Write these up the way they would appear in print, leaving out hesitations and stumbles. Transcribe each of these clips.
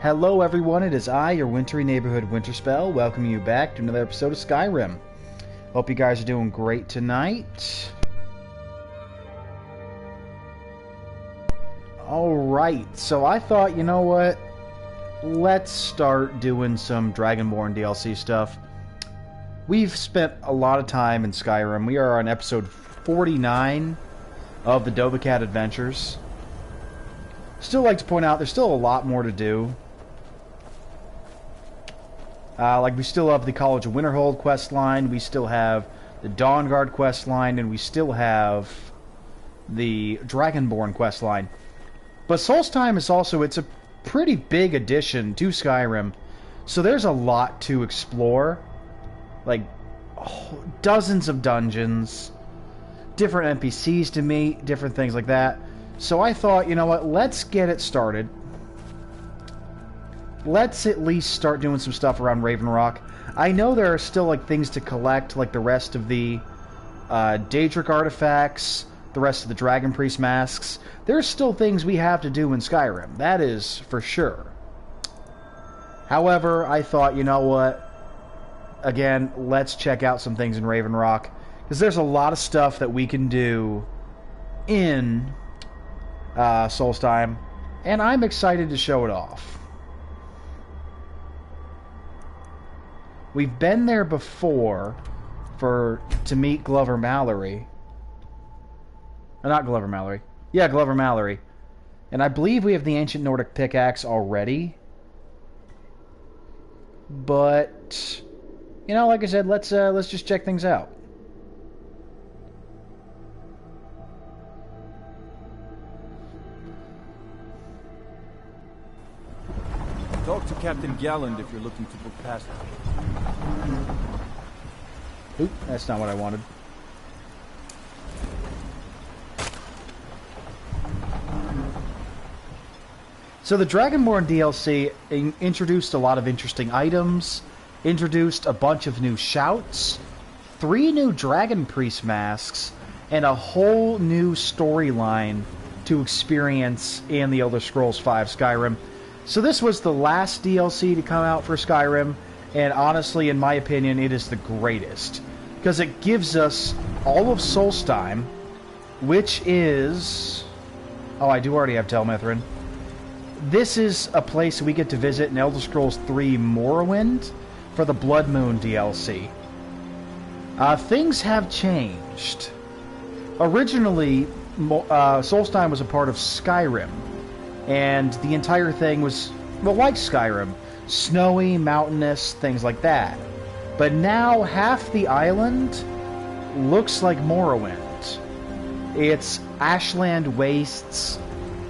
Hello everyone, it is I, your wintry neighborhood Winterspelll, welcoming you back to another episode of Skyrim. Hope you guys are doing great tonight. Alright, so I thought, you know what? Let's start doing some Dragonborn DLC stuff. We've spent a lot of time in Skyrim. We are on episode 49 of the Dovahcat adventures. Still like to point out, there's still a lot more to do. Like, we still have the College of Winterhold quest line, we still have the Dawnguard quest line, and we still have the Dragonborn quest line. But Solstheim is also, it's a pretty big addition to Skyrim, so there's a lot to explore. Like, dozens of dungeons, different NPCs to meet, different things like that. So I thought, you know what, let's get it started. Let's at least start doing some stuff around Raven Rock. I know there are still like things to collect, like the rest of the Daedric artifacts, the rest of the Dragon Priest masks. There's still things we have to do in Skyrim, that is for sure. However, I thought, you know what, again, let's check out some things in Raven Rock, because there's a lot of stuff that we can do in Solstheim, and I'm excited to show it off. We've been there before to meet Glover Mallory. Not Glover Mallory. Yeah, Glover Mallory. And I believe we have the ancient Nordic pickaxe already. But you know, like I said, let's just check things out. Talk to Captain Galland if you're looking to book passage. Oop, that's not what I wanted. So the Dragonborn DLC introduced a lot of interesting items, introduced a bunch of new shouts, 3 new Dragon Priest masks, and a whole new storyline to experience in the Elder Scrolls V Skyrim. So this was the last DLC to come out for Skyrim, and honestly, in my opinion, it is the greatest. Because it gives us all of Solstheim, which is... Oh, I do already have Tel Mithryn. This is a place we get to visit in Elder Scrolls 3 Morrowind for the Blood Moon DLC. Things have changed. Originally, Solstheim was a part of Skyrim, and the entire thing was, well, like Skyrim. Snowy, mountainous, things like that. But now half the island looks like Morrowind. It's ashland wastes.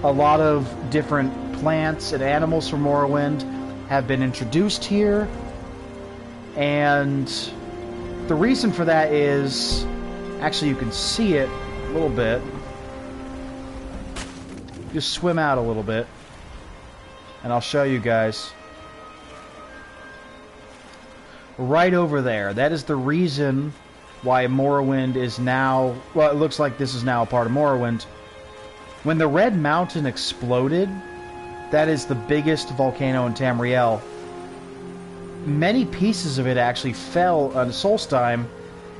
A lot of different plants and animals from Morrowind have been introduced here. And the reason for that is, actually you can see it a little bit. Just swim out a little bit, and I'll show you guys. Right over there. That is the reason why Morrowind is now... Well, it looks like this is now a part of Morrowind. When the Red Mountain exploded, that is the biggest volcano in Tamriel, many pieces of it actually fell on Solstheim,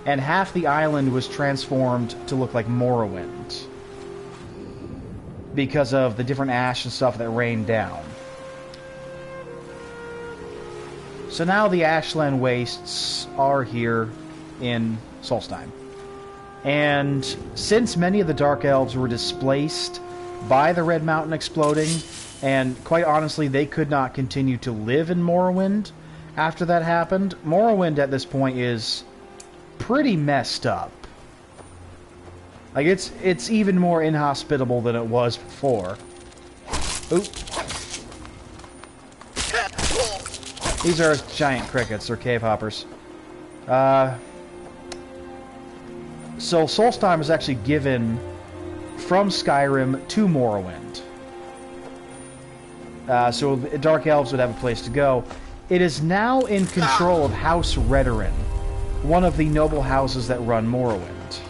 and half the island was transformed to look like Morrowind, because of the different ash and stuff that rained down. So now the Ashland Wastes are here in Solstheim. And since many of the Dark Elves were displaced by the Red Mountain exploding, and quite honestly, they could not continue to live in Morrowind after that happened, Morrowind at this point is pretty messed up. Like, it's even more inhospitable than it was before. Oop. These are giant crickets, or cave hoppers. So Solstheim was actually given from Skyrim to Morrowind. So Dark Elves would have a place to go. It is now in control of House Redoran, one of the noble houses that run Morrowind.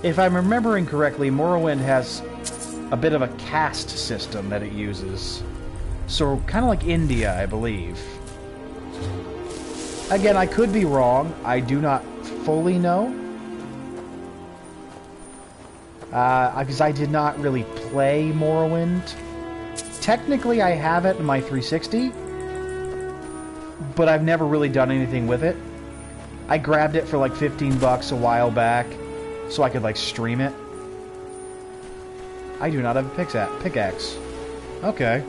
If I'm remembering correctly, Morrowind has a bit of a caste system that it uses. So kind of like India, I believe. Again, I could be wrong. I do not fully know. Because I did not really play Morrowind. Technically, I have it in my 360, but I've never really done anything with it. I grabbed it for like 15 bucks a while back, so I could like stream it. I do not have a pickaxe. Okay.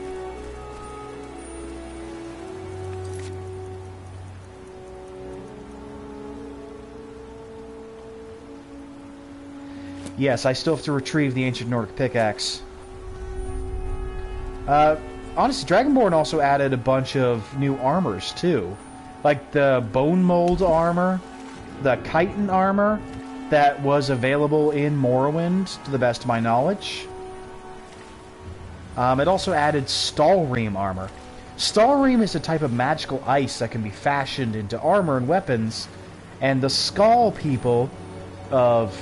Yes, I still have to retrieve the ancient Nordic pickaxe. Honestly, Dragonborn also added a bunch of new armors, too. Like the bone mold armor, the chitin armor, that was available in Morrowind, to the best of my knowledge. It also added Stalream armor. Stalream is a type of magical ice that can be fashioned into armor and weapons, and the Skull people of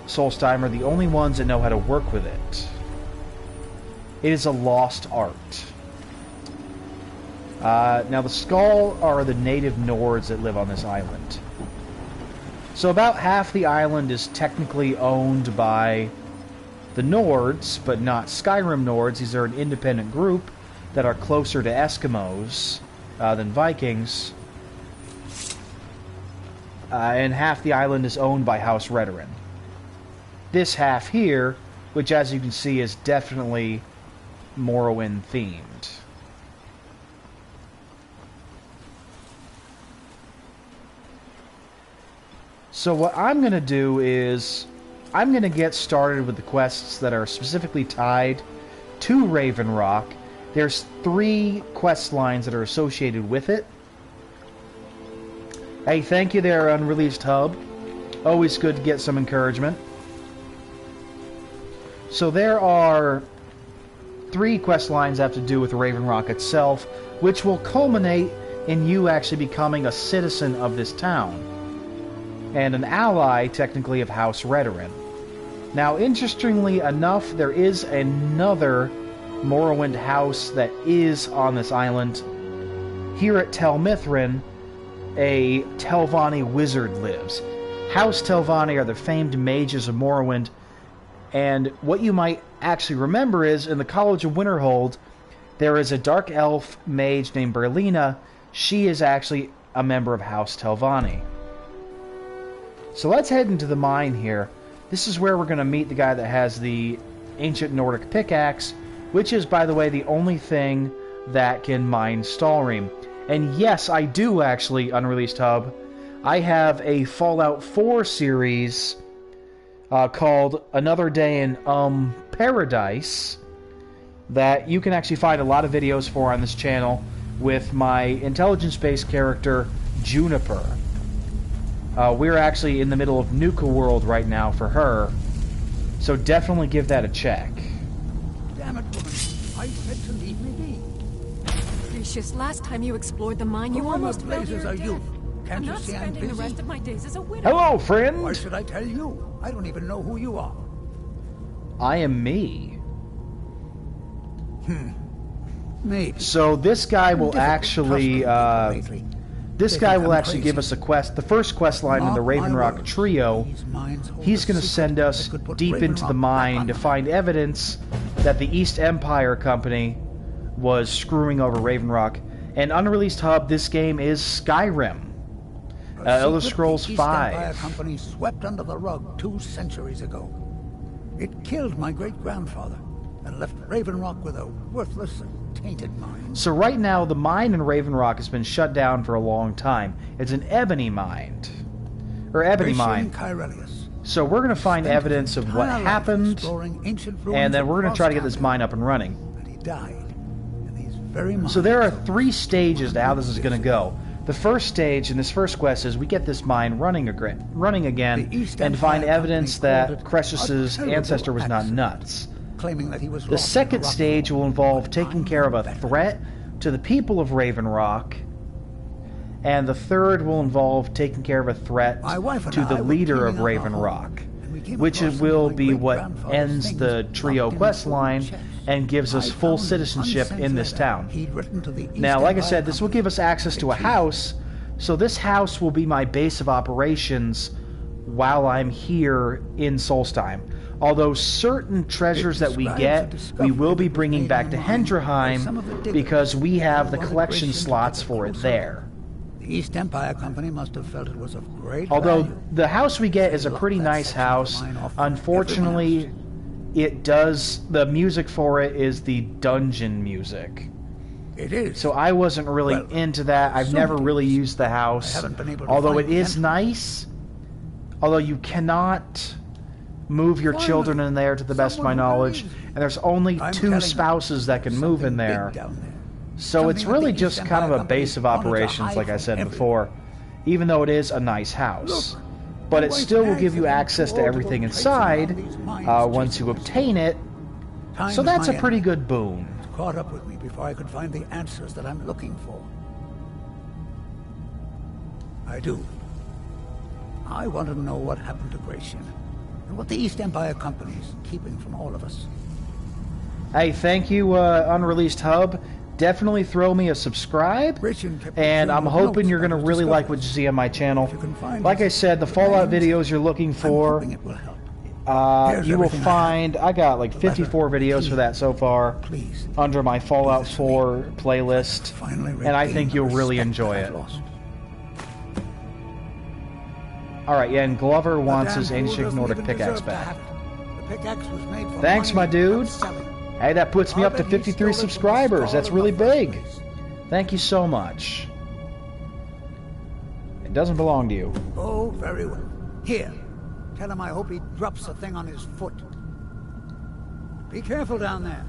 Solstheim are the only ones that know how to work with it. It is a lost art. Now, the Skull are the native Nords that live on this island. So about half the island is technically owned by the Nords, but not Skyrim Nords. These are an independent group that are closer to Eskimos than Vikings. And half the island is owned by House Redoran. This half here, which as you can see is definitely Morrowind themed. So what I'm going to do is I'm going to get started with the quests that are specifically tied to Raven Rock. There's 3 quest lines that are associated with it. Hey, thank you there, Unreleased Hub. Always good to get some encouragement. So there are 3 quest lines that have to do with Raven Rock itself, which will culminate in you actually becoming a citizen of this town, and an ally, technically, of House Redoran. Now, interestingly enough, there is another Morrowind house that is on this island. Here at Tel Mithrin, a Telvanni wizard lives. House Telvanni are the famed mages of Morrowind, and what you might actually remember is, in the College of Winterhold, there is a dark elf mage named Berlina. She is actually a member of House Telvanni. So let's head into the mine here. This is where we're going to meet the guy that has the ancient Nordic pickaxe, which is, by the way, the only thing that can mine Stalream. And yes, I do actually, Unreleased Hub, I have a Fallout 4 series called Another Day in Paradise that you can actually find a lot of videos for on this channel with my intelligence-based character, Juniper. We're actually in the middle of Nuka World right now for her, so definitely give that a check. Damn it, woman. I said to leave me be. Gracious, last time you explored the mine, you almost fell blazes to are your you? death. Can't I'm you not see I'm spending the busy? rest of my days as a widow. Hello, friend! Why should I tell you? I don't even know who you are. I am me. Maybe. So this guy will actually, this guy will actually give crazy. us a quest, the first quest line in the Mark my Raven Rock words, trio. these mines hold He's a going to secret send us that could put deep Raven into Rock the back mine on to the find evidence that the East Empire Company was screwing over Raven Rock. And Unreleased Hub, this game is Skyrim. Elder Scrolls the East Empire 5. Company swept under the rug 2 centuries ago. It killed my great-grandfather and left Raven Rock with a worthless and tainted mine. So right now, the mine in Raven Rock has been shut down for a long time. It's an ebony mine. Or ebony mine. So we're going to find evidence of what happened, and then we're going to try to get this mine up and running. And he died in these very mines. So there are 3 stages to how this is going to go. The first stage in this first quest is we get this mine running again and find evidence that Cressus's ancestor was not nuts. Claiming that he was The second stage will involve taking care of a threat to the people of Raven Rock, and the third will involve taking care of a threat to the leader of Raven Rock. which will be what ends the trio quest line and gives us full citizenship in this town. Now, like I said, this will give us access to a house, so this house will be my base of operations while I'm here in Solstheim. Although certain treasures that we get, we will be bringing back to Hendrheim because we have the collection slots for it there. The East Empire Company must have felt it was of great Although value. the house we get is a pretty nice house, unfortunately, the music for it is the dungeon music. It is. So I wasn't really into that. I've never really used the house, although it is nice. Although you cannot move your children in there to the best of my knowledge, and there's only 2 spouses that can move in there. So it's really just kind of a base of operations, like I said before, even though it is a nice house. But it still will give you access to everything inside once you obtain it, so that's a pretty good boon. It's caught up with me before I could find the answers that I'm looking for. I do. I want to know what happened to Gratian, and what the East Empire Company is keeping from all of us. Hey, thank you, Unreleased Hub. Definitely throw me a subscribe, and I'm hoping you're going to really like what you see on my channel. Like I said, the Fallout videos you're looking for, you will find, I got like 54 videos for that so far, under my Fallout 4 playlist, and I think you'll really enjoy it. Alright, yeah, and Glover wants his ancient Nordic pickaxe back. Thanks, my dude. Hey, that puts me up to 53 subscribers. That's really big. Thank you so much. It doesn't belong to you. Oh, very well. Here, tell him I hope he drops the thing on his foot. Be careful down there.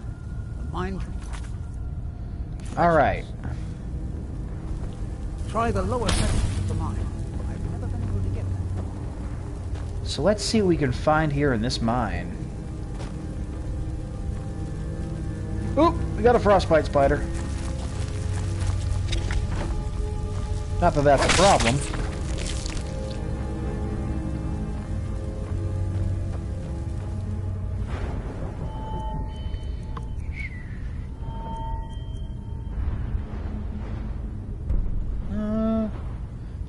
Mind. Alright. Try the lower section of the mine. I've never been able to get that. So let's see what we can find here in this mine. Oop, we got a frostbite spider. Not that that's a problem.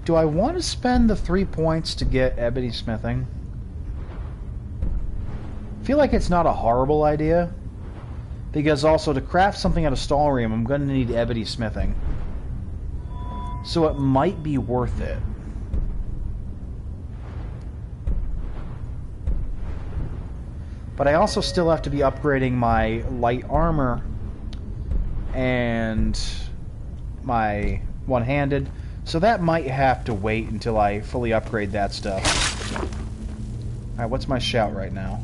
Do I want to spend the 3 points to get Ebony Smithing? I feel like it's not a horrible idea. Because also, to craft something out of Stalrium, I'm going to need Ebony Smithing. So it might be worth it. But I also still have to be upgrading my light armor and my one-handed. So that might have to wait until I fully upgrade that stuff. Alright, what's my shout right now?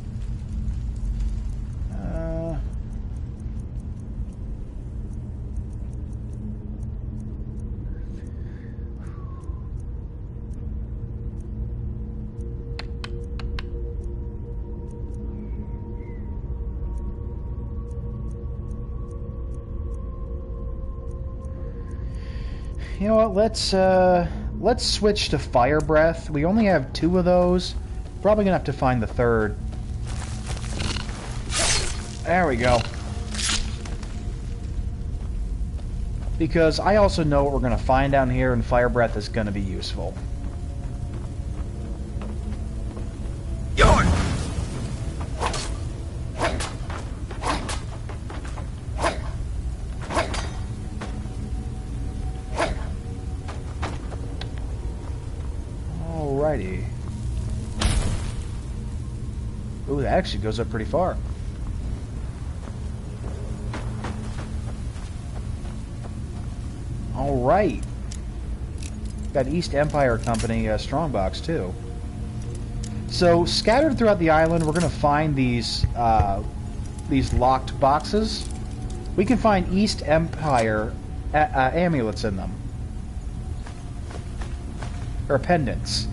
You know what, let's switch to Fire Breath. We only have 2 of those. Probably gonna have to find the 3rd. There we go. Because I also know what we're gonna find down here, and Fire Breath is gonna be useful. Alrighty. Ooh, that actually goes up pretty far. Alright. Got East Empire Company strongbox too. So, scattered throughout the island, we're going to find these locked boxes. We can find East Empire amulets in them. Or pendants.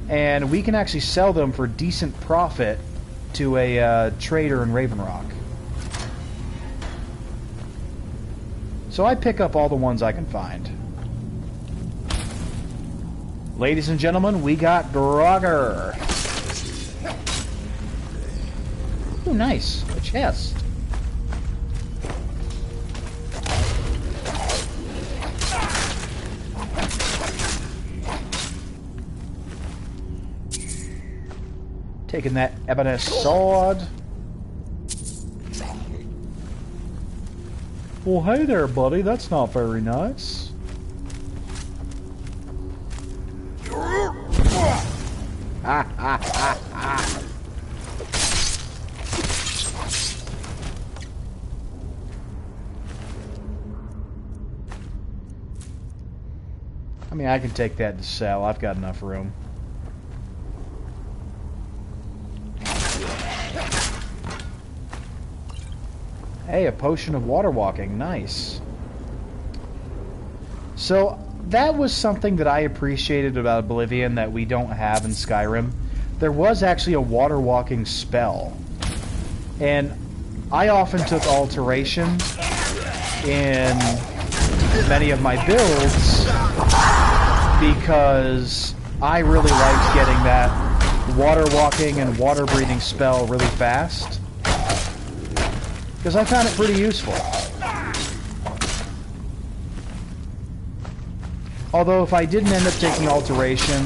And we can actually sell them for decent profit to a trader in Raven Rock. So I pick up all the ones I can find. Ladies and gentlemen, we got Grogger. Ooh, nice. A chest. Taking that ebony sword. Well, hey there, buddy. That's not very nice. I mean, I can take that to sell. I've got enough room. Hey, a potion of water walking. Nice. So, that was something that I appreciated about Oblivion that we don't have in Skyrim. There was actually a water walking spell. And I often took alteration in many of my builds because I really liked getting that water walking and water breathing spell really fast. Because I found it pretty useful. Although if I didn't end up taking alteration,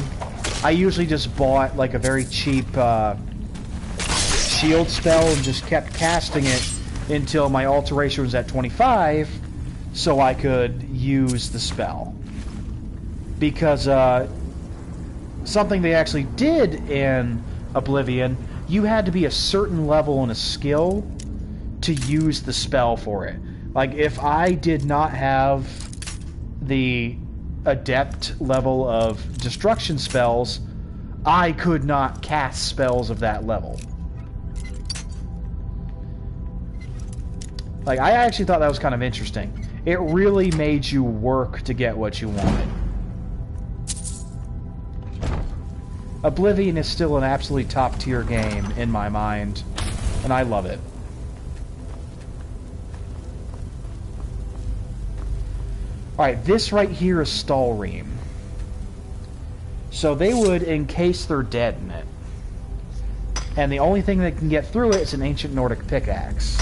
I usually just bought like a very cheap shield spell and just kept casting it until my alteration was at 25 so I could use the spell. Because something they actually did in Oblivion, you had to be a certain level and a skill to use the spell for it. Like, if I did not have the adept level of destruction spells, I could not cast spells of that level. Like, I actually thought that was kind of interesting. It really made you work to get what you wanted. Oblivion is still an absolutely top-tier game in my mind, and I love it. Alright, this right here is Stalream. So they would encase their dead in it. And the only thing that can get through it is an ancient Nordic pickaxe.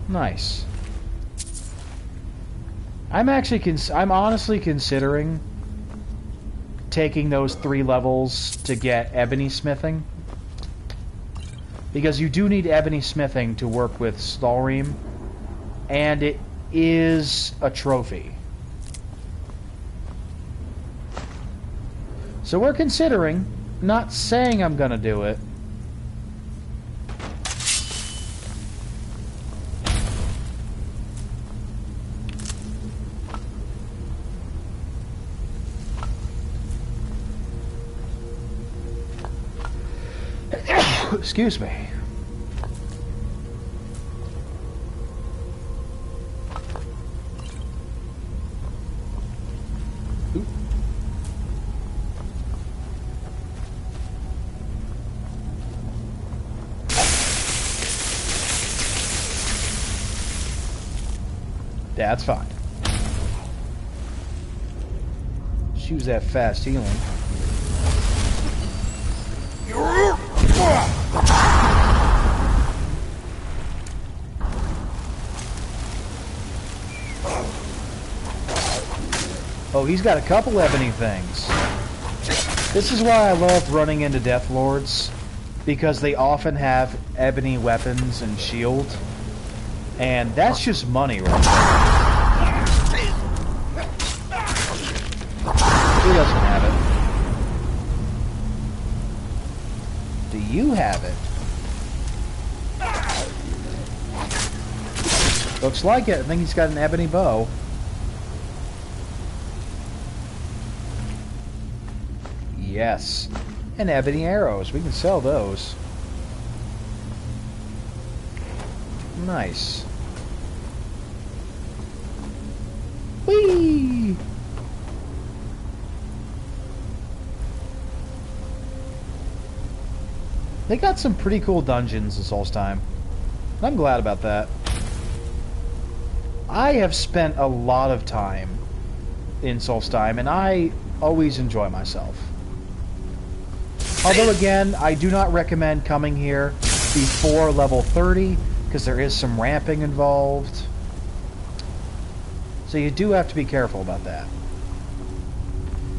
Nice. I'm honestly considering taking those 3 levels to get Ebony Smithing. Because you do need Ebony Smithing to work with Stalream. And it is a trophy. So we're considering, not saying I'm gonna do it. Excuse me. Oop. That's fine. She was that fast healing. Oh, he's got a couple ebony things. This is why I love running into Death Lords, because they often have ebony weapons and shield, and that's just money right there. Who doesn't have it? Do you have it? Looks like it. I think he's got an ebony bow. Yes. And ebony arrows. We can sell those. Nice. Whee! They got some pretty cool dungeons in Solstheim. I'm glad about that. I have spent a lot of time in Solstheim, and I always enjoy myself. Although, again, I do not recommend coming here before level 30, because there is some ramping involved. So you do have to be careful about that.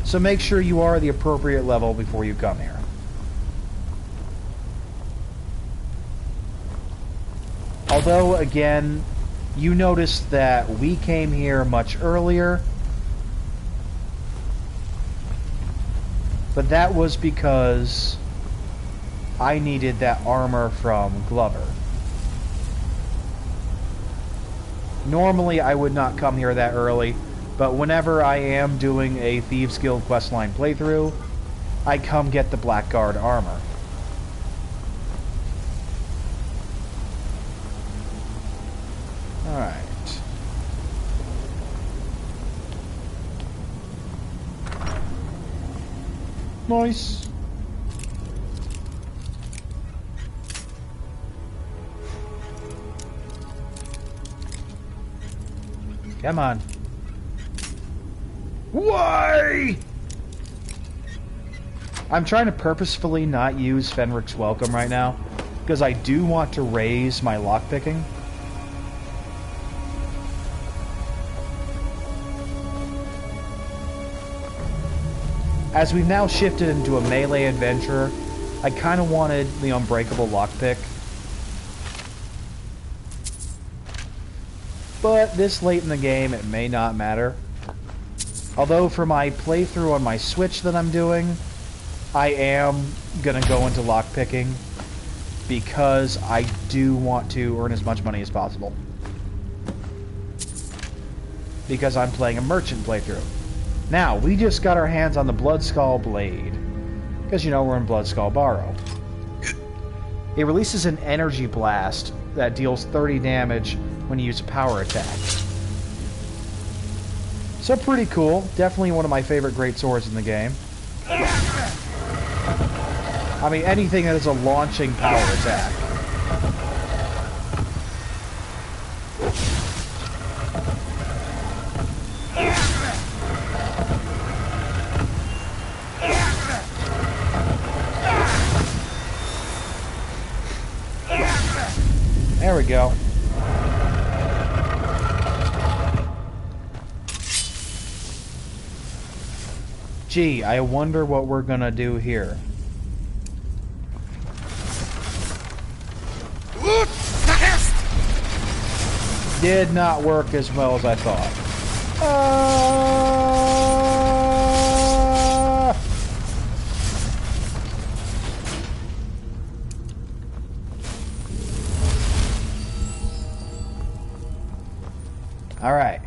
So make sure you are the appropriate level before you come here. Although, again, you noticed that we came here much earlier. But that was because I needed that armor from Glover. Normally, I would not come here that early, but whenever I am doing a Thieves Guild questline playthrough, I come get the Blackguard armor. Alright. Nice. Come on. Why? I'm trying to purposefully not use Fenric's Welcome right now, because I do want to raise my lockpicking. As we've now shifted into a melee adventure, I kind of wanted the unbreakable lockpick. But this late in the game, it may not matter. Although for my playthrough on my Switch that I'm doing, I am going to go into lockpicking because I do want to earn as much money as possible. Because I'm playing a merchant playthrough. Now, we just got our hands on the Bloodskull Blade. Because, you know, we're in Bloodskull Barrow. It releases an energy blast that deals 30 damage when you use a power attack. So pretty cool. Definitely one of my favorite great swords in the game. I mean, anything that is a launching power attack. There we go. Gee, I wonder what we're gonna do here. Did not work as well as I thought. All right.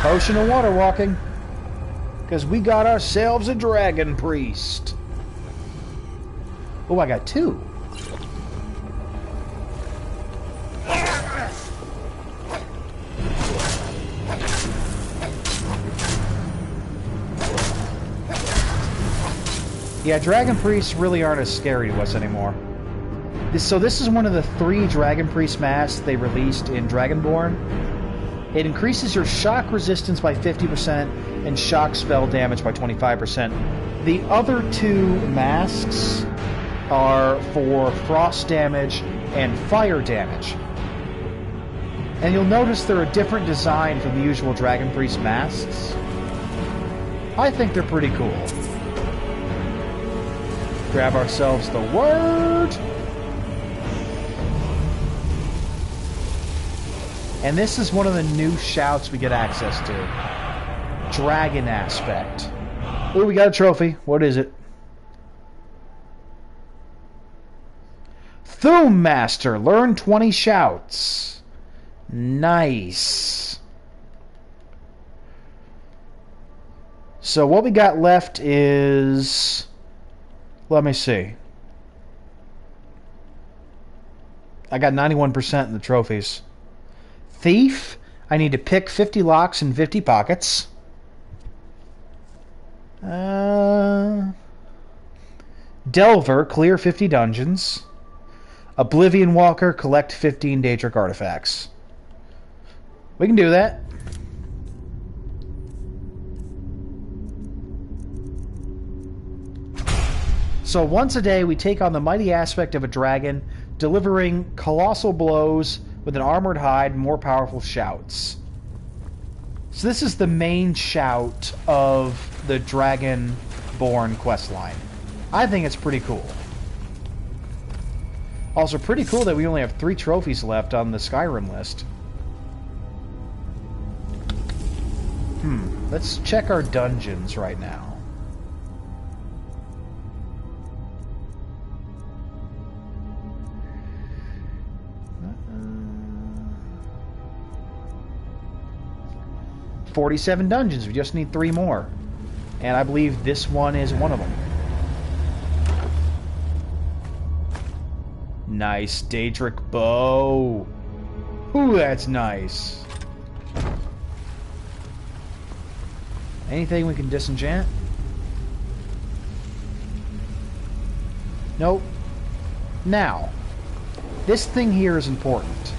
Potion of water walking. Because we got ourselves a dragon priest. Oh, I got two. Yeah, dragon priests really aren't as scary to us anymore. So this is one of the 3 dragon priest masks they released in Dragonborn. It increases your shock resistance by 50% and shock spell damage by 25%. The other 2 masks are for frost damage and fire damage. And you'll notice they're a different design from the usual Dragon Priest masks. I think they're pretty cool. Grab ourselves the word. And this is one of the new shouts we get access to. Dragon aspect. Oh, we got a trophy. What is it? Thume Master. Learn 20 shouts. Nice. So what we got left is... Let me see. I got 91% in the trophies. Thief, I need to pick 50 locks and 50 pockets. Delver, clear 50 dungeons. Oblivion Walker, collect 15 Daedric artifacts. We can do that. So once a day, we take on the mighty aspect of a dragon, delivering colossal blows with an armored hide and more powerful shouts. So this is the main shout of the Dragonborn questline. I think it's pretty cool. Also pretty cool that we only have 3 trophies left on the Skyrim list. Let's check our dungeons right now. Uh, 47 dungeons. We just need 3 more. And I believe this one is one of them. Nice Daedric bow. Ooh, that's nice. Anything we can disenchant? Nope. Now, this thing here is important.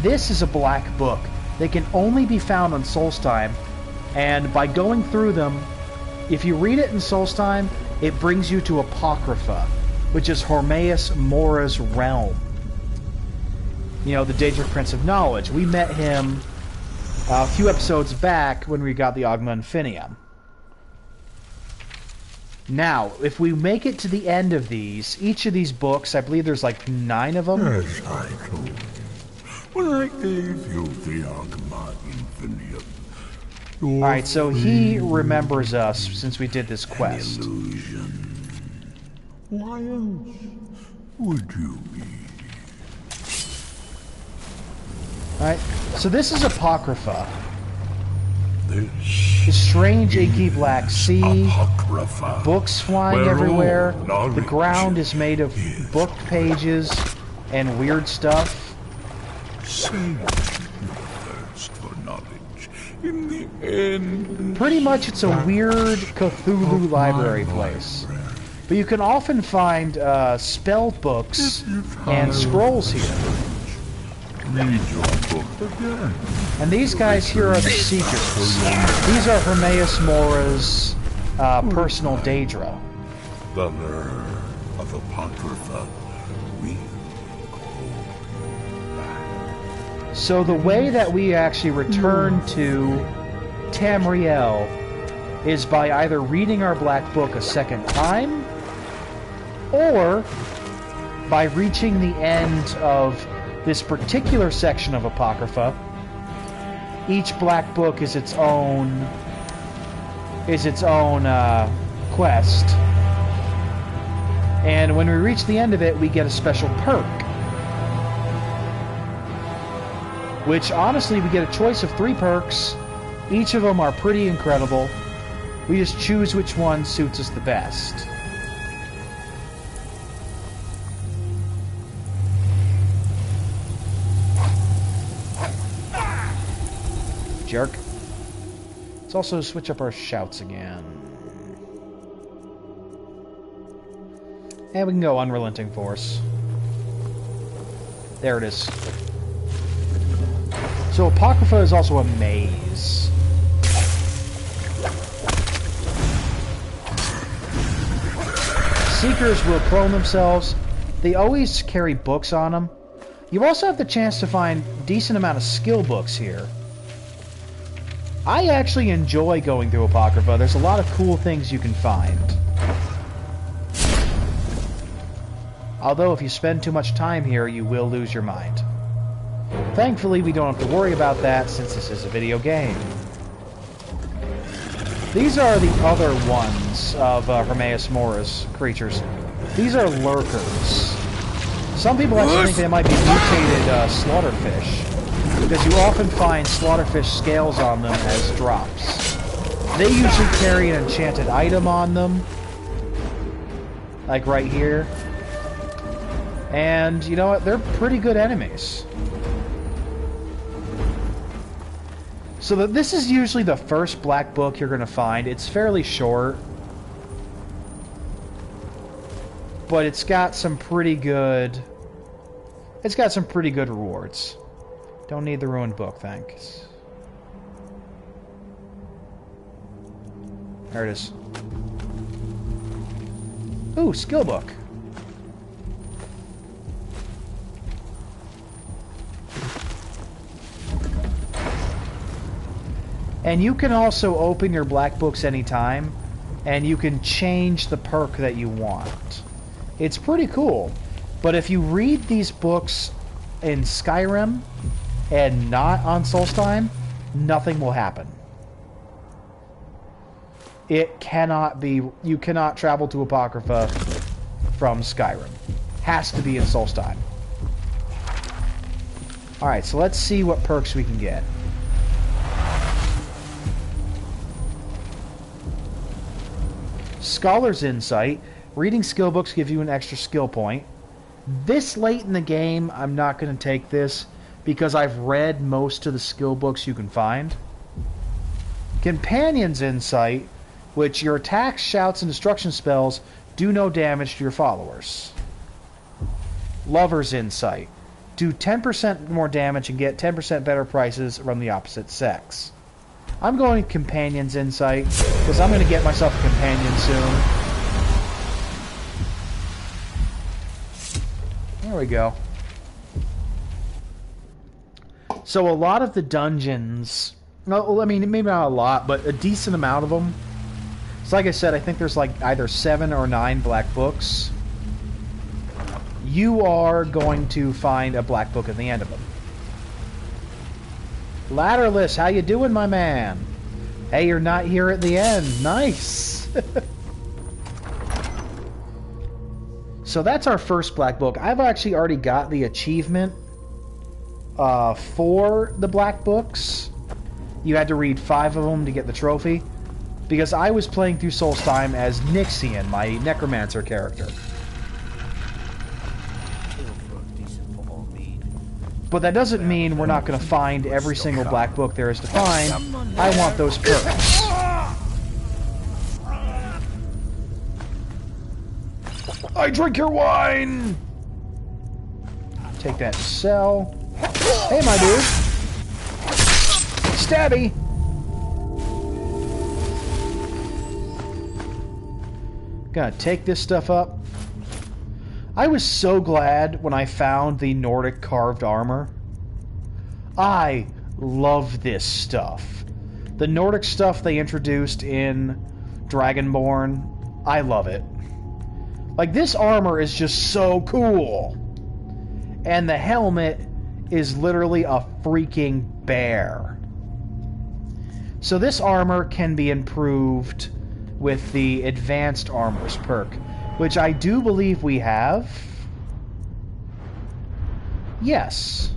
This is a black book. They can only be found on Solstheim, and by going through them, if you read it in Solstheim, it brings you to Apocrypha, which is Hormaeus Mora's realm. You know, the Daedric Prince of Knowledge. We met him a few episodes back when we got the Ogma Infinium. Now, if we make it to the end of these, each of these books, I believe there's like 9 of them. Yes, I told you. When I gave you the Ogma Infinium. Alright, so he remembers us since we did this quest. Illusion. Why else would you be? Alright, so this is Apocrypha. This The strange inky black sea, Apocrypha, books flying where everywhere, all the knowledge ground is made of is book pages and weird stuff. Say you thirst for knowledge. In the end, Pretty much it's a weird Cthulhu library place. But you can often find spell books and scrolls here. read your book again. And these guys here are the Seekers. These are Hormaeus Mora's personal Daedra. The learner of Apocrypha will call you back. So the way that we actually return to Tamriel is by either reading our black book a second time, or by reaching the end of this particular section of Apocrypha. Each black book is its own quest, and when we reach the end of it, we get a special perk. Which, honestly, we get a choice of 3 perks. Each of them are pretty incredible. We just choose which one suits us the best. Jerk. Let's also switch up our shouts again. And we can go Unrelenting Force. There it is. So Apocrypha is also a maze. Seekers will clone themselves. They always carry books on them. You also have the chance to find a decent amount of skill books here. I actually enjoy going through Apocrypha. There's a lot of cool things you can find. Although if you spend too much time here, you will lose your mind. Thankfully, we don't have to worry about that since this is a video game. These are the other ones of Hormaeus Mora's creatures. These are lurkers. Some people actually think they might be mutated slaughterfish, because you often find slaughterfish scales on them as drops. They usually carry an enchanted item on them, like right here. And you know what? They're pretty good enemies. So this is usually the first black book you're going to find. It's fairly short. But it's got some pretty good... It's got some pretty good rewards. Don't need the ruined book, thanks. There it is. Ooh, skill book. And you can also open your black books anytime, and you can change the perk that you want. It's pretty cool. But if you read these books in Skyrim and not on Solstheim, nothing will happen. It cannot be... You cannot travel to Apocrypha from Skyrim. Has to be in Solstheim. Alright, so let's see what perks we can get. Scholar's Insight. Reading skill books give you an extra skill point. This late in the game, I'm not going to take this because I've read most of the skill books you can find. Companion's Insight, which your attacks, shouts, and destruction spells do no damage to your followers. Lover's Insight. Do 10% more damage and get 10% better prices from the opposite sex. I'm going Companion's Insight because I'm going to get myself a companion soon. There we go. So a lot of the dungeons... No, I mean, maybe not a lot, but a decent amount of them. So like I said, I think there's like either 7 or 9 black books. You are going to find a black book at the end of them. Ladderless, how you doing, my man? Hey, you're not here at the end. Nice. So that's our first black book. I've actually already got the achievement for the black books. You had to read 5 of them to get the trophy. Because I was playing through Solstheim as Nixian, my necromancer character. But that doesn't mean we're not going to find every single black book there is to find. I want those perks. I drink your wine! Take that to sell. Hey, my dude. Stabby! Gonna take this stuff up. I was so glad when I found the Nordic carved armor. I love this stuff. The Nordic stuff they introduced in Dragonborn, I love it. Like, this armor is just so cool. And the helmet is literally a freaking bear. So this armor can be improved with the Advanced Armors perk, which I do believe we have. Yes.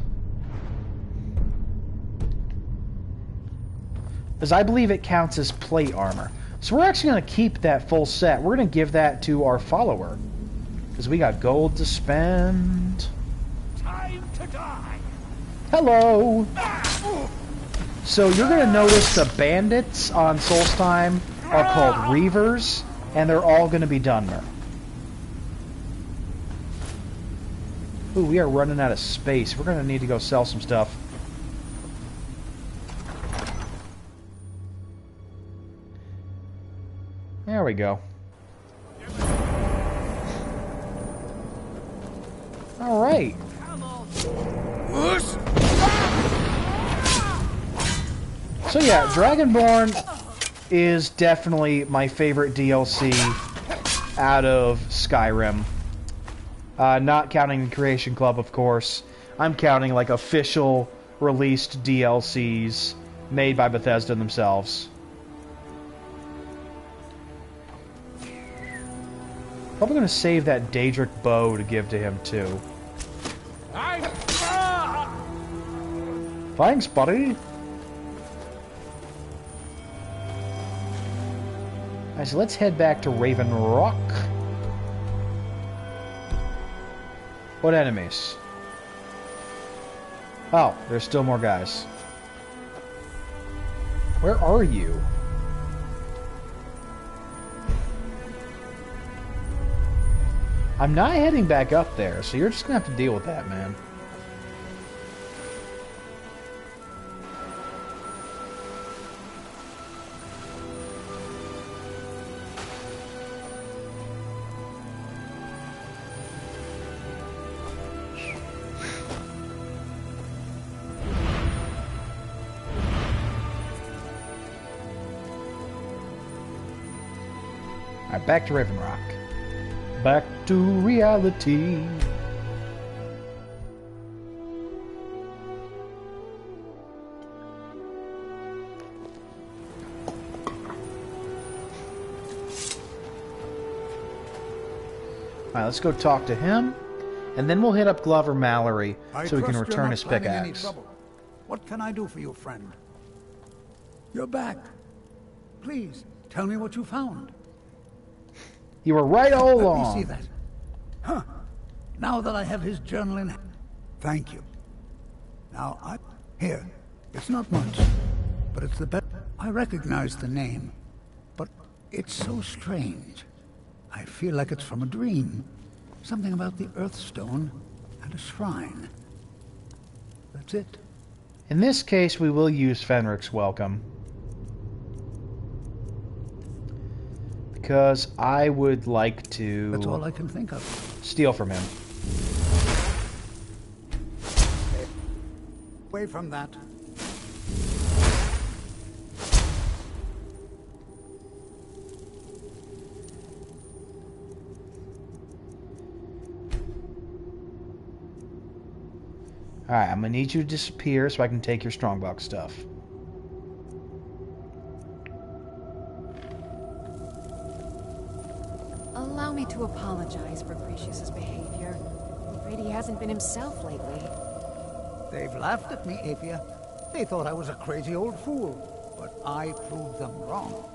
Because I believe it counts as plate armor. So we're actually going to keep that full set. We're going to give that to our follower. Because we got gold to spend. Time to die. Hello! So you're going to notice the bandits on Solstheim are called Reavers, and they're all going to be Dunmer. Ooh, we are running out of space. We're going to need to go sell some stuff. There we go. Alright. So yeah, Dragonborn is definitely my favorite DLC out of Skyrim. Not counting the Creation Club, of course. I'm counting like official released DLCs made by Bethesda themselves. Probably going to save that Daedric bow to give to him, too. Thanks, buddy. Alright, so let's head back to Raven Rock. What enemies? Oh, there's still more guys. Where are you? I'm not heading back up there, so you're just gonna have to deal with that, man. Alright, back to Raven Rock. Back to reality. Alright, let's go talk to him, and then we'll hit up Glover Mallory so he can return his pickaxe. What can I do for you, friend? You're back. Please, tell me what you found. You were right all along. Let me see that. Huh. Now that I have his journal in hand. Thank you. Now, here. It's not much, but it's the best. I recognize the name, but it's so strange. I feel like it's from a dream. Something about the Earthstone and a shrine. That's it. In this case, we will use Fenric's Welcome. Because I would like to... That's all I can think of. Steal from him. Away from that. Alright, I'm gonna need you to disappear so I can take your strongbox stuff. Allow me to apologize for Precius's behavior. I'm afraid he hasn't been himself lately. They've laughed at me, Apia. They thought I was a crazy old fool, but I proved them wrong.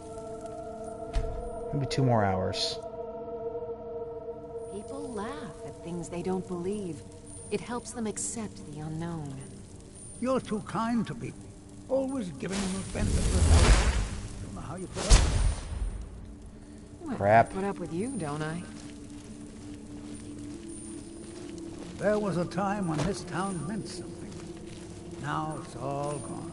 Maybe 2 more hours. People laugh at things they don't believe. It helps them accept the unknown. You're too kind to people. Always giving them the benefit of the doubt. Don't know how you put up with it. Well, Crap. I put up with you, don't I? There was a time when this town meant something. Now it's all gone.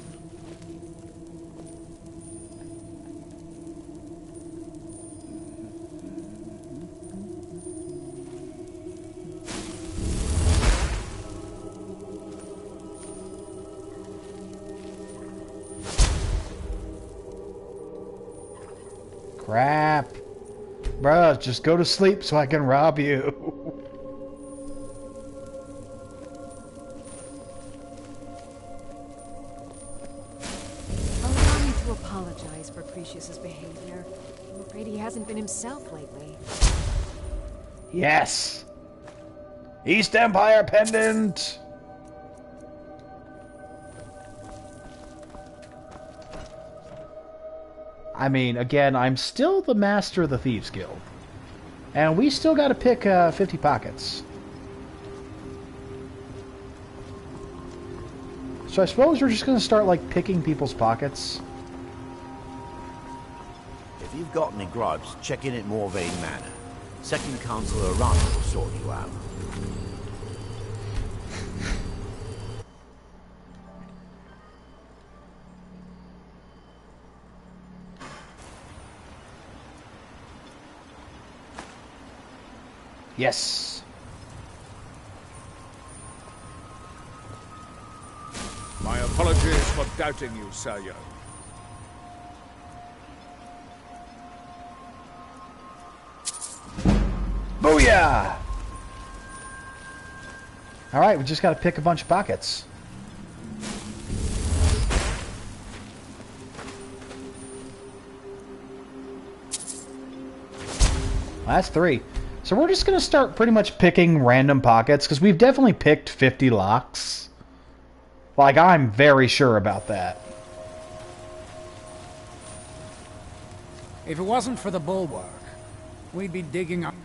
Crap. Bruh, just go to sleep so I can rob you. Allow me to apologize for Precius's behavior. I'm afraid he hasn't been himself lately. Yes. East Empire pendant. I mean, again, I'm still the master of the Thieves Guild. And we still got to pick 50 pockets. So I suppose we're just going to start, like, picking people's pockets. If you've got any gripes, check in at Morvain Manor. Second Councillor Run will sort you out. Yes. My apologies for doubting you, Seryo. Booyah! Alright, we just got to pick a bunch of pockets. Well, that's 3. So we're just going to start pretty much picking random pockets, because we've definitely picked 50 locks. Like, I'm very sure about that. If it wasn't for the bulwark, we'd be digging up.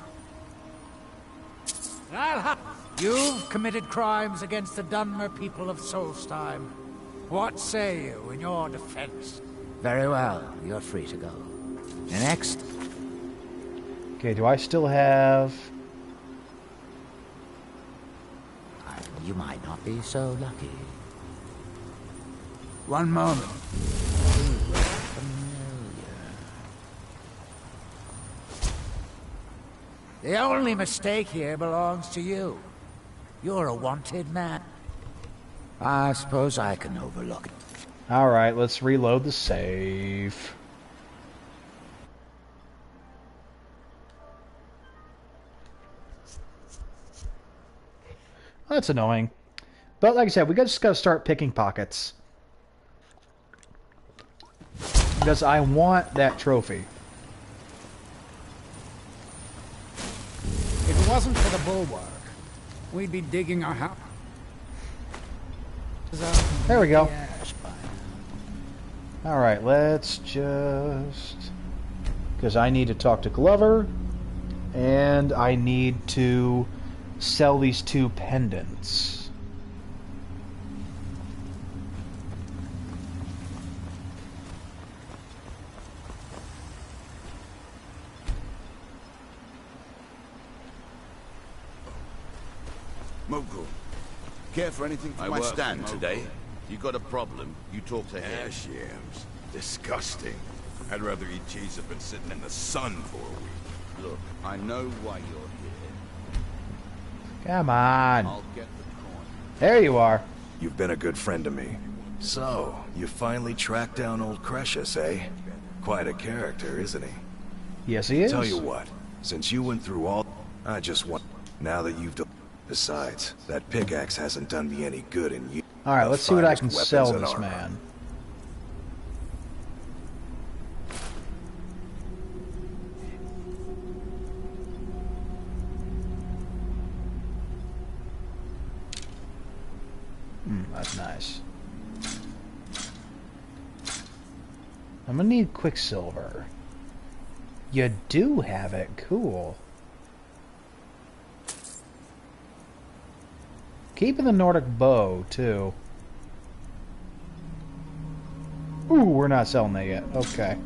You've committed crimes against the Dunmer people of Solstheim. What say you in your defense? Very well. You're free to go. Next. Okay, do I still have... You might not be so lucky. One moment. The only mistake here belongs to you. You're a wanted man. I suppose I can overlook it. Alright, let's reload the save. That's annoying. But like I said, we just gotta start picking pockets. Because I want that trophy. If it wasn't for the bulwark, we'd be digging our house. There we go. Alright, let's just... Because I need to talk to Glover. And I need to sell these 2 pendants. Mogul. Care for anything for my stand today? You got a problem, you talk to him. Ash yams. Disgusting. I'd rather eat cheese than been sitting in the sun for a week. Look, I know why you're here. Come on. I'll get the coin. There you are. You've been a good friend to me. So, you finally tracked down old Cresius, eh? Quite a character, isn't he? Yes, he is. Tell you what, since you went through all... I just want... Now that you've done... Besides, that pickaxe hasn't done me any good in years. Alright, let's see what I can sell this man. That's nice. I'm gonna need Quicksilver. You do have it, cool. Keeping the Nordic bow, too. Ooh, we're not selling that yet. Okay.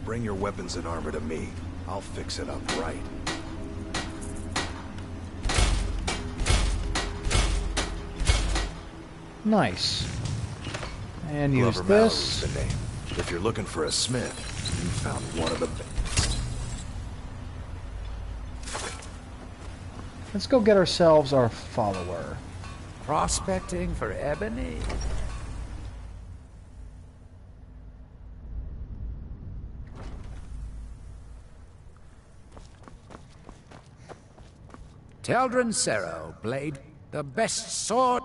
Bring your weapons and armor to me. I'll fix it up right. Nice. And Glover use this. Mallory's the name. If you're looking for a smith, you found one of the best. Let's go get ourselves our follower. Prospecting for ebony? Teldrin Cerro, blade, the best sword.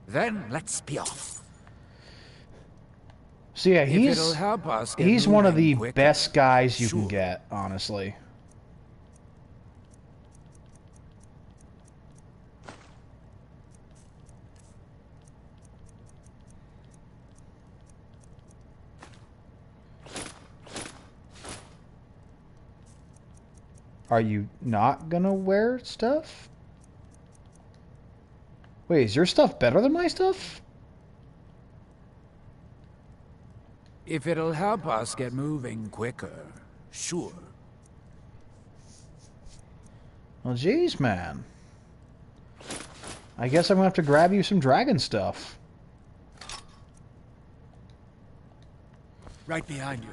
Then let's be off. So yeah, If it'll help us get he's one of the moving quicker, best guys you can sure. get, honestly. Are you not gonna wear stuff? Wait, is your stuff better than my stuff? If it'll help us get moving quicker, sure. Well, geez, man. I guess I'm gonna have to grab you some dragon stuff. Right behind you.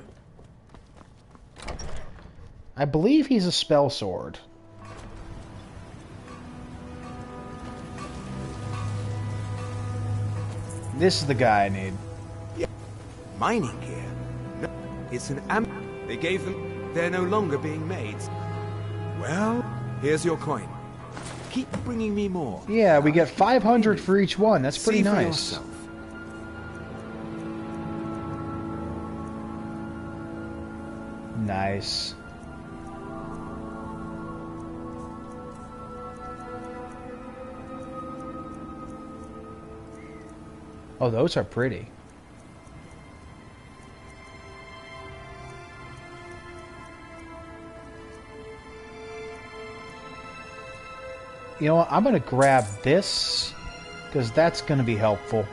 I believe he's a spell sword. This is the guy I need. Yeah. Mining gear? No, it's an They gave them... They're no longer being made. Well, here's your coin. Keep bringing me more. Yeah, we get 500 for each one. That's pretty See for nice. yourself. Nice. Oh, those are pretty. You know what? I'm going to grab this, because that's going to be helpful.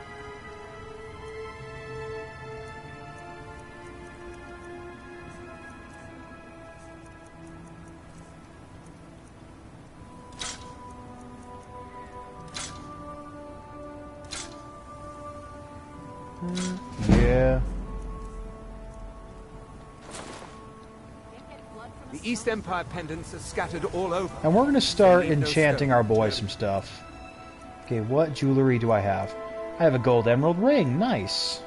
Yeah. The East Empire pendants are scattered all over. And we're going to start enchanting our boy some stuff. Okay, what jewelry do I have? I have a gold emerald ring. Nice.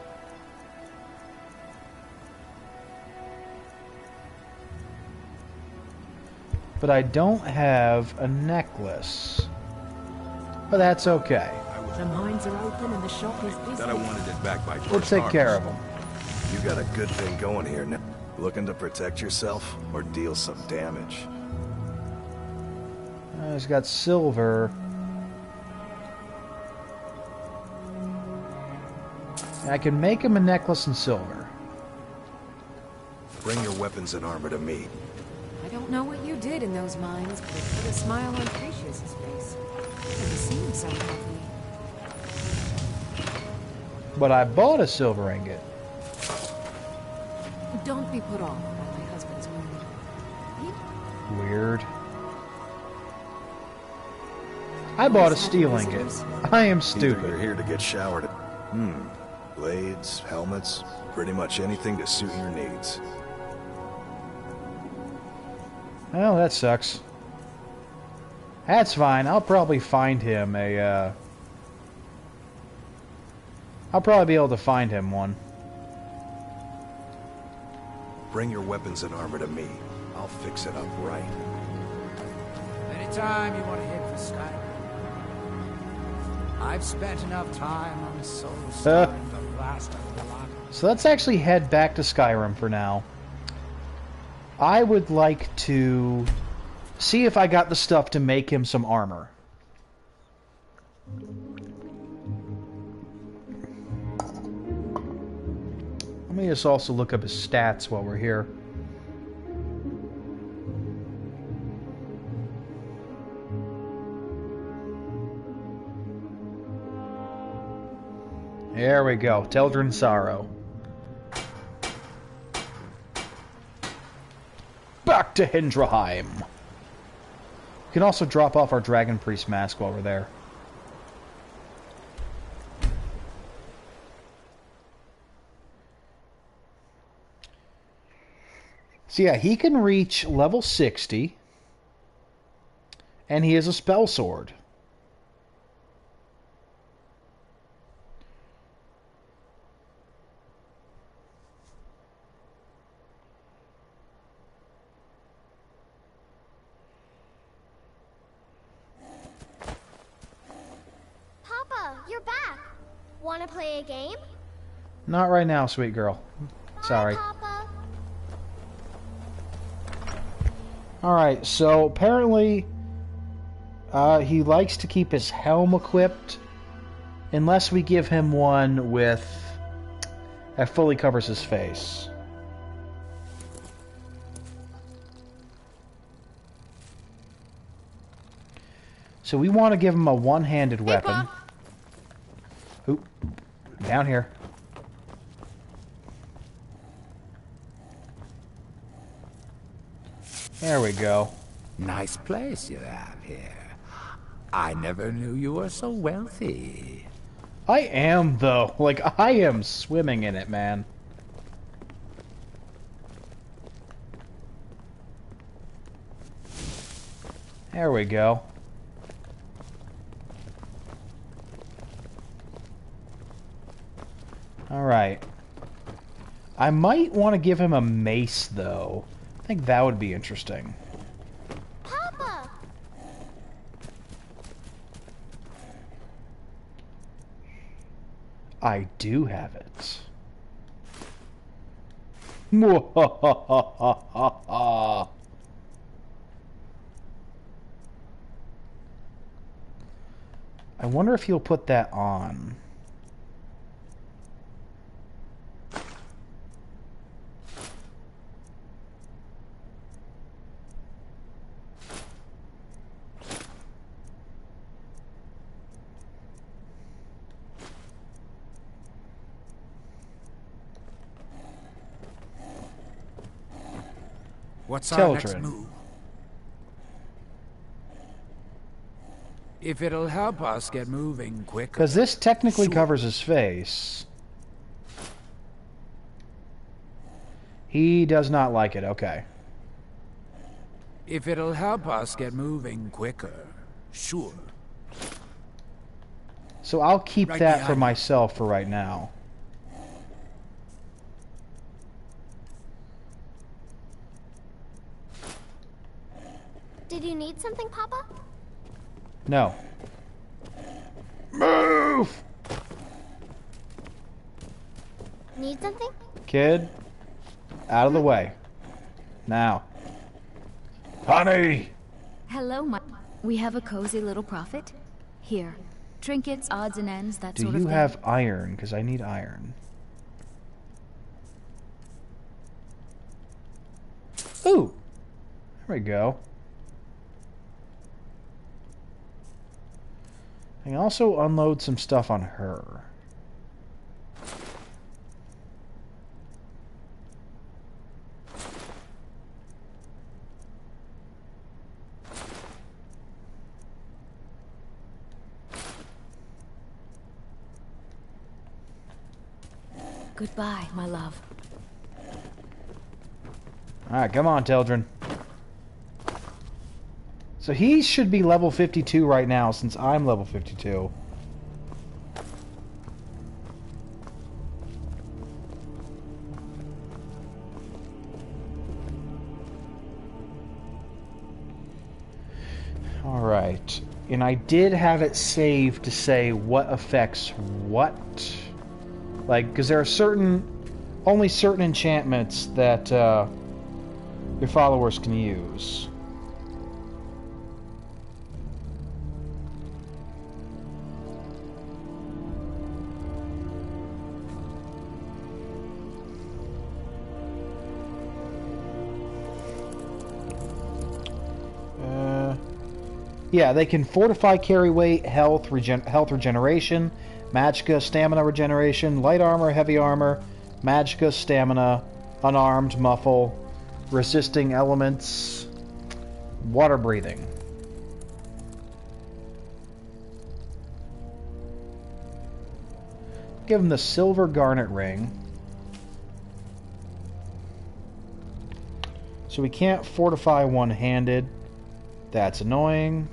But I don't have a necklace. But that's okay. The mines are open and the shop is busy. That I wanted it back by We'll take care of them. You got a good thing going here now. Looking to protect yourself or deal some damage? He's got silver. I can make him a necklace in silver. Bring your weapons and armor to me. I don't know what you did in those mines, but it put a smile on Crucius's face. He seemed so happy. But I bought a silver ingot. Don't be put off by my husband's wound. Weird. I bought a steel ingot. I am stupid. Either you're here to get showered. Blades, helmets, pretty much anything to suit your needs. Well, that sucks. That's fine. I'll probably find him a, I'll probably be able to find him one. Bring your weapons and armor to me. I'll fix it up right. Anytime you want to head for Skyrim. I've spent enough time on Solstheim to last a lot. So let's actually head back to Skyrim for now. I would like to see if I got the stuff to make him some armor. Let me just also look up his stats while we're here. There we go. Teldrin Sorrow. Back to Hindraheim. We can also drop off our Dragon Priest mask while we're there. So yeah, he can reach level 60. And he is a spell sword. You're back. Want to play a game? Not right now, sweet girl. Sorry. Papa. Alright, so apparently he likes to keep his helm equipped unless we give him one with that fully covers his face. So we want to give him a one-handed weapon. Oop, down here. There we go. Nice place you have here. I never knew you were so wealthy. I am, though. Like, I am swimming in it, man. There we go. Alright. I might want to give him a mace, though. I think that would be interesting. Papa. I do have it. I wonder if he'll put that on. What's our next Tildren. move? If it'll help us get moving quicker. Because this technically covers his face. He does not like it. Okay. If it'll help us get moving quicker, sure. So I'll keep Right that for behind you. myself for right now. Did you need something, Papa? No. Move! Need something? Kid, out of the way. Now. Honey! Hello, we have a cozy little prophet. Here. Trinkets, odds and ends, that Do sort of you thing. have iron? Because I need iron. Ooh! There we go. I can also unload some stuff on her. Goodbye, my love. Alright, come on, Tildren. So he should be level 52 right now, since I'm level 52. Alright. And I did have it saved to say what affects what. Like, because there are only certain enchantments that your followers can use. Yeah, they can fortify, carry weight, health regeneration, magicka, stamina regeneration, light armor, heavy armor, magicka, stamina, unarmed, muffle, resisting elements, water breathing. Give him the silver garnet ring. So we can't fortify one-handed. That's annoying.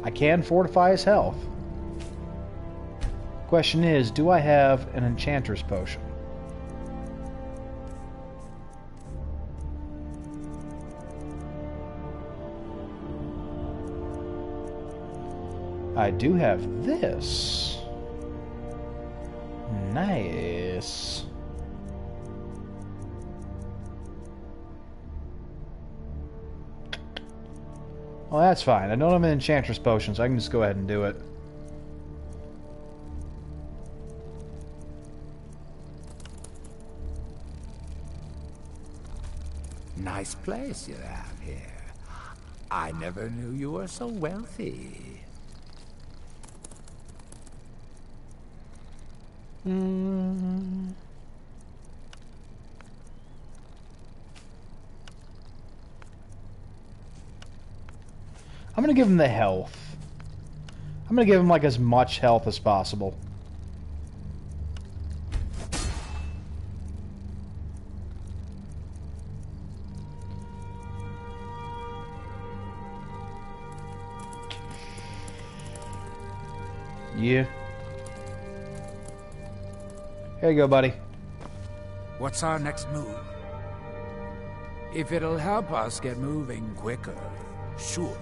I can fortify his health. Question is, do I have an enchantress potion? I do have this. Nice. Well, that's fine. I don't have an enchantress potion, so I can just go ahead and do it. Nice place you have here. I never knew you were so wealthy. I'm gonna give him the health. I'm gonna give him like as much health as possible. Yeah. Here you go, buddy. What's our next move? If it'll help us get moving quicker, sure.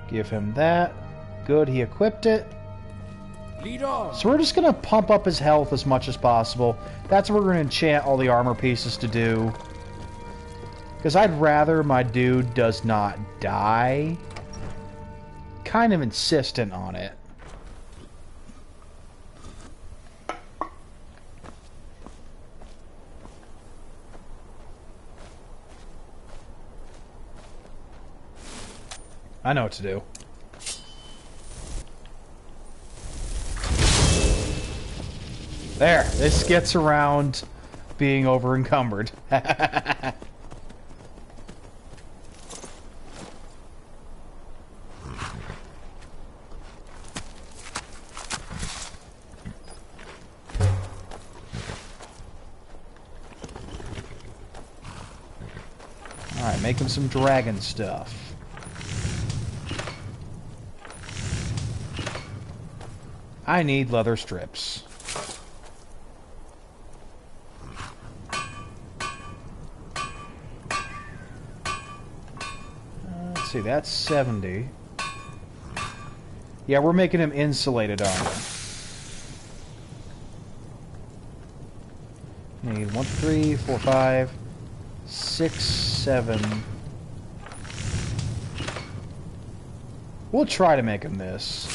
Give him that. Good, he equipped it. Lead on. So we're just going to pump up his health as much as possible. That's what we're going to enchant all the armor pieces to do. Because I'd rather my dude does not die. Kind of insistent on it. I know what to do. There, this gets around being over encumbered. Alright, making some dragon stuff. I need leather strips. Let's see, that's 70. Yeah, we're making him insulated armor. Need 1, 2, 3, 4, 5, 6, 7. We'll try to make him this.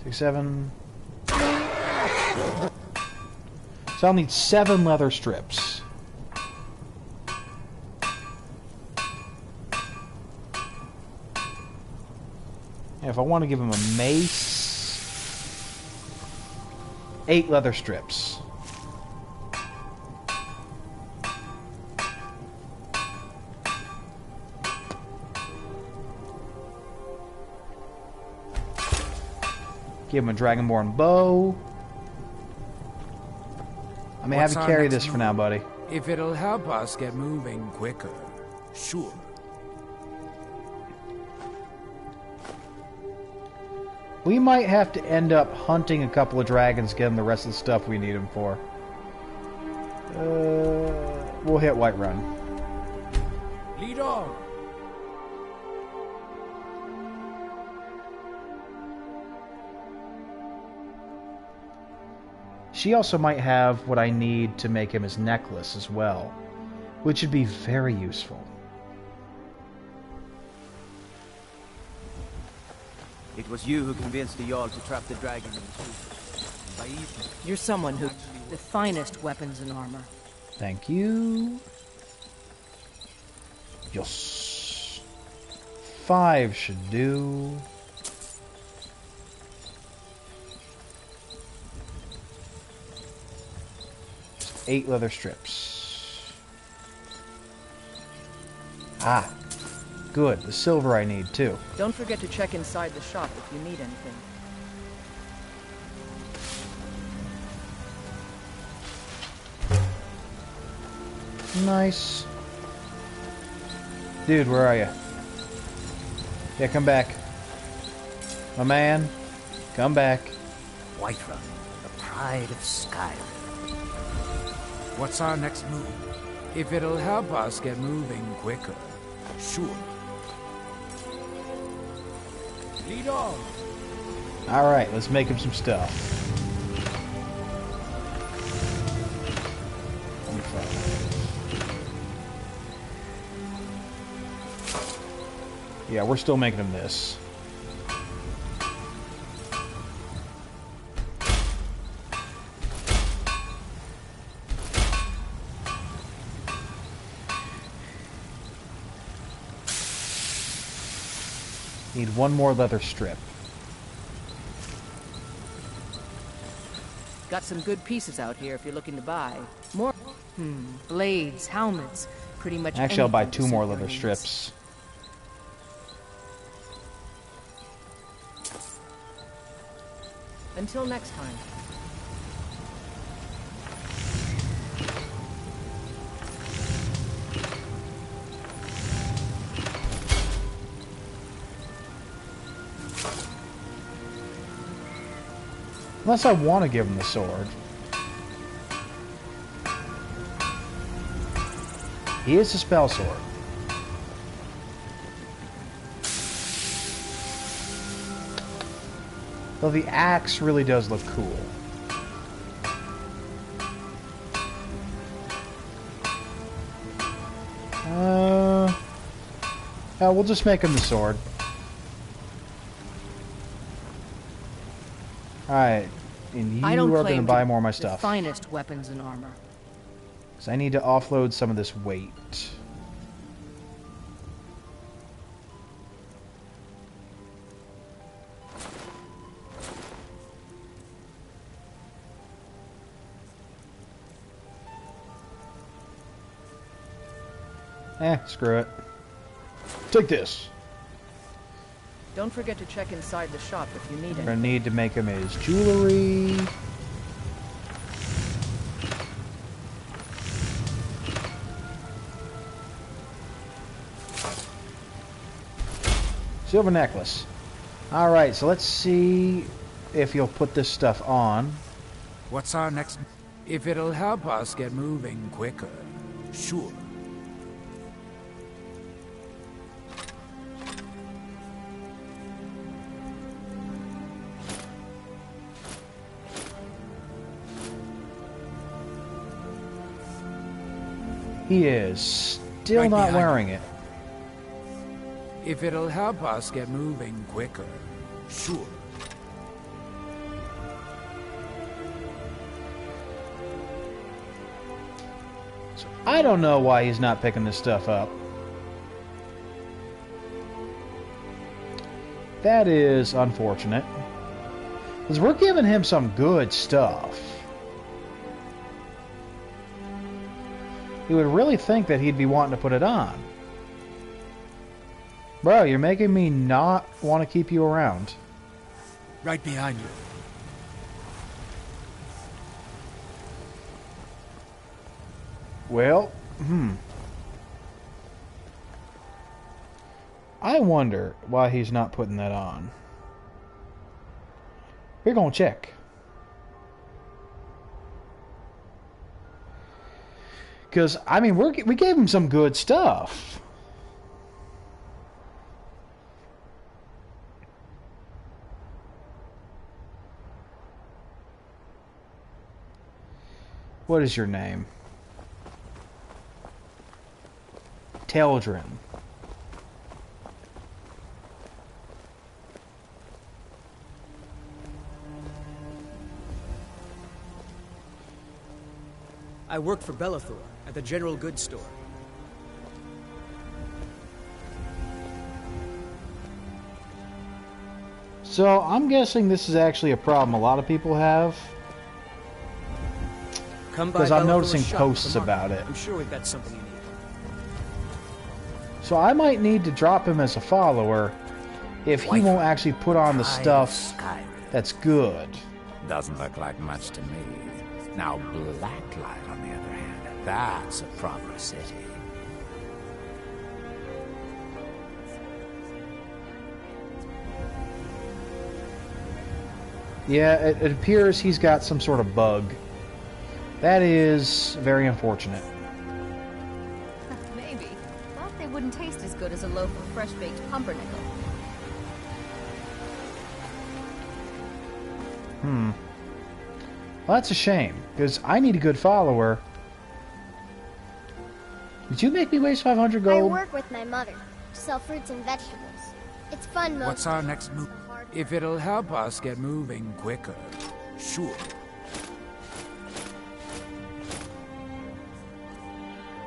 6, 7. So I'll need 7 leather strips. And if I want to give him a mace, 8 leather strips. Give him a Dragonborn bow. I may have you carry this for now, buddy. If it'll help us get moving quicker, sure. We might have to end up hunting a couple of dragons, getting the rest of the stuff we need them for. We'll hit Whiterun. Lead on. She also might have what I need to make him his necklace as well, which would be very useful. It was you who convinced the Jarl to trap the dragon in the tree. By evening, you're someone who... the finest weapons and armor. Thank you. Yes. 5 should do. Just 8 leather strips. Ah. Good. The silver I need, too. Don't forget to check inside the shop if you need anything. Nice. Dude, where are you? Yeah, come back. My man, come back. Whiterun, the pride of Skyrim. What's our next move? If it'll help us get moving quicker, sure. Lead on. Alright, let's make him some stuff. 25. Yeah, we're still making him this. Need 1 more leather strip. Got some good pieces out here if you're looking to buy. More, blades, helmets, pretty much. Actually, I'll buy 2 anything to more suit your leather needs. strips. Until next time. Unless I want to give him the sword. He is a spell sword. Though the axe really does look cool. We'll just make him the sword. Alright, and you are going to buy more of my stuff. The finest weapons and armor. Because I need to offload some of this weight. Screw it. Take this. Don't forget to check inside the shop if you need We're it. gonna need to make him his jewelry. Silver necklace. Alright, so let's see if you'll put this stuff on. What's our next... If it'll help us get moving quicker, sure. He is still Right not behind wearing it. If it'll help us get moving quicker, sure. So I don't know why he's not picking this stuff up. That is unfortunate. Because we're giving him some good stuff. You would really think that he'd be wanting to put it on. Bro, you're making me not want to keep you around. Right behind you. Well, I wonder why he's not putting that on. We're gonna check. Because, I mean, we gave him some good stuff. What is your name? Teldrin. I work for Bellathor at the General Goods Store. So, I'm guessing this is actually a problem a lot of people have. Because I'm noticing posts about it. I'm sure we've got something you need. So I might need to drop him as a follower if he won't actually put on the stuff that's good. Doesn't look like much to me. Now Blacklight, on the other hand, that's a proper city. Yeah, it appears he's got some sort of bug. That is very unfortunate. Maybe. But they wouldn't taste as good as a loaf of fresh-baked pumpernickel. Well, that's a shame, because I need a good follower. Did you make me waste 500 gold? I work with my mother to sell fruits and vegetables. It's fun mostly. What's our next move? If it'll help us get moving quicker, sure.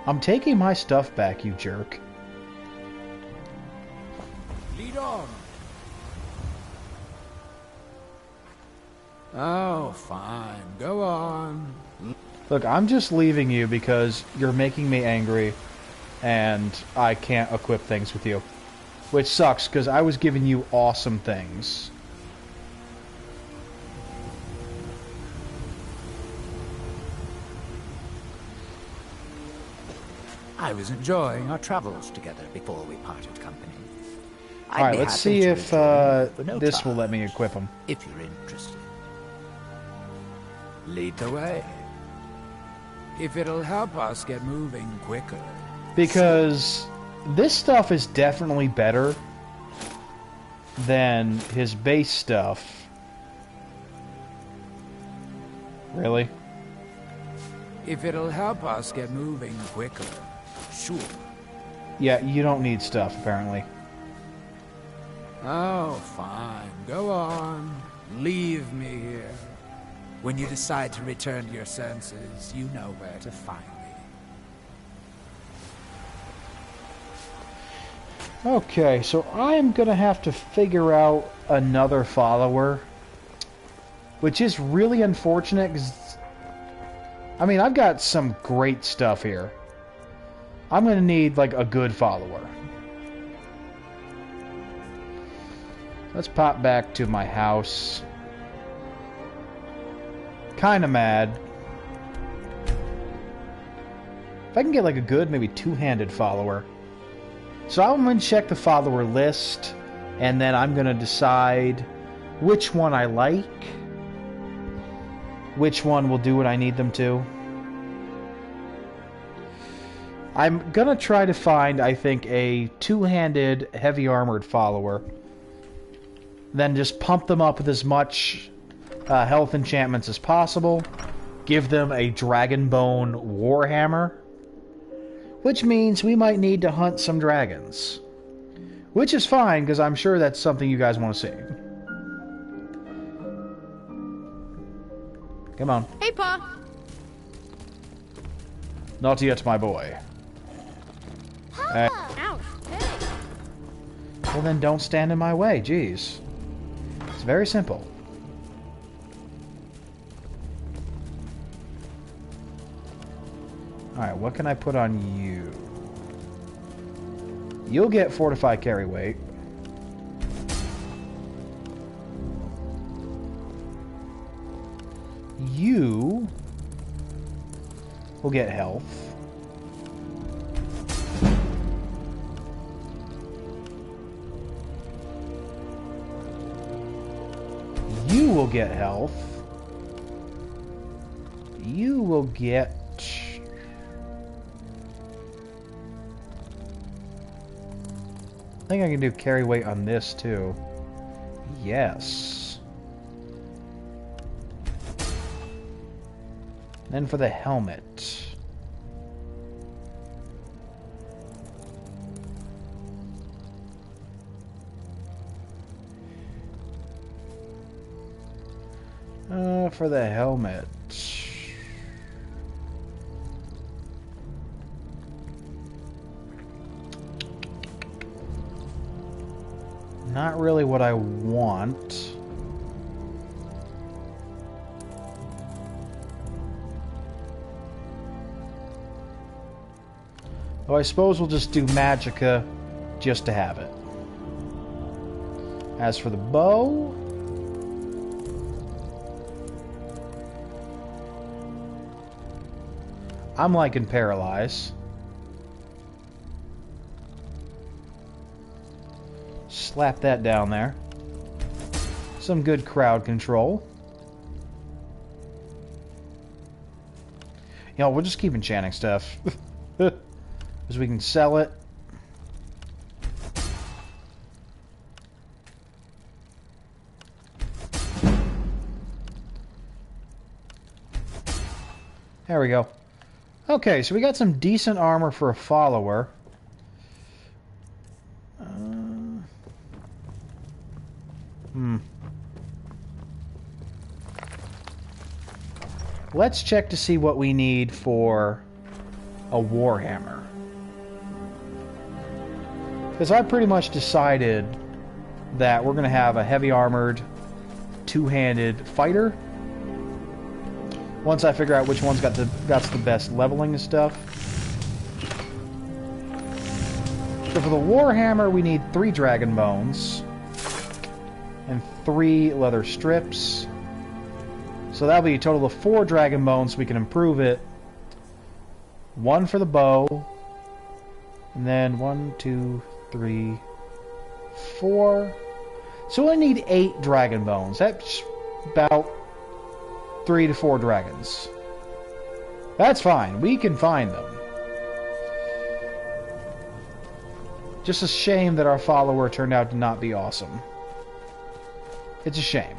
I'm taking my stuff back, you jerk. Lead on. Oh, fine. Go on. Look, I'm just leaving you because you're making me angry and I can't equip things with you. Which sucks, because I was giving you awesome things. I was enjoying our travels together before we parted company. Alright, let's see if this will let me equip him. If you're interested. Lead the way. If it'll help us get moving quicker. Because this stuff is definitely better than his base stuff. Really? If it'll help us get moving quicker, sure. Yeah, you don't need stuff, apparently. Oh, fine. Go on. Leave me here. When you decide to return to your senses, you know where to find me. Okay, so I'm gonna have to figure out another follower. Which is really unfortunate, because I mean, I've got some great stuff here. I'm going to need, like, a good follower. Let's pop back to my house. Kind of mad. If I can get, like, a good, maybe two-handed follower. So I'm going to check the follower list, and then I'm going to decide which one I like, which one will do what I need them to. I'm going to try to find, I think, a two-handed, heavy-armored follower. Then just pump them up with as much health enchantments as possible. Give them a Dragonbone Warhammer. Which means we might need to hunt some dragons. Which is fine, because I'm sure that's something you guys want to see. Come on. Hey, Pa! Not yet, my boy. Ouch. Hey. Well then don't stand in my way, jeez. It's very simple. Alright, what can I put on you? You'll get fortified carry weight. You will get health. You will get health. You will get... I think I can do carry weight on this too. Yes. Then for the helmet. For the helmet. Not really what I want. Oh, I suppose we'll just do Magicka just to have it. As for the bow... I'm liking Paralyze. Slap that down there. Some good crowd control. You know, we'll just keep enchanting stuff. Because we can sell it. There we go. Okay, so we got some decent armor for a follower. Let's check to see what we need for a Warhammer. Because I pretty much decided that we're going to have a heavy armored, two-handed fighter. Once I figure out which one's got the best leveling and stuff. So for the Warhammer, we need 3 dragon bones and 3 leather strips. So that'll be a total of 4 dragon bones. We can improve it. 1 for the bow, and then 1, 2, 3, 4. So I need 8 dragon bones. That's about 3 to 4 dragons. That's fine. We can find them. Just a shame that our follower turned out to not be awesome. It's a shame.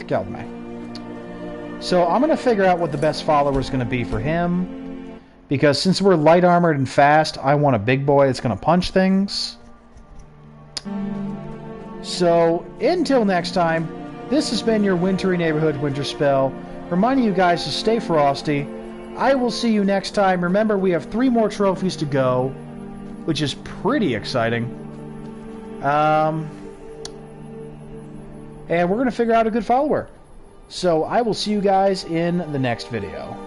Killed me. So I'm going to figure out what the best follower is going to be for him. Because since we're light armored and fast, I want a big boy that's going to punch things. So, until next time, this has been your wintry neighborhood Winterspell, reminding you guys to stay frosty. I will see you next time. Remember, we have 3 more trophies to go, which is pretty exciting. And we're going to figure out a good follower. So, I will see you guys in the next video.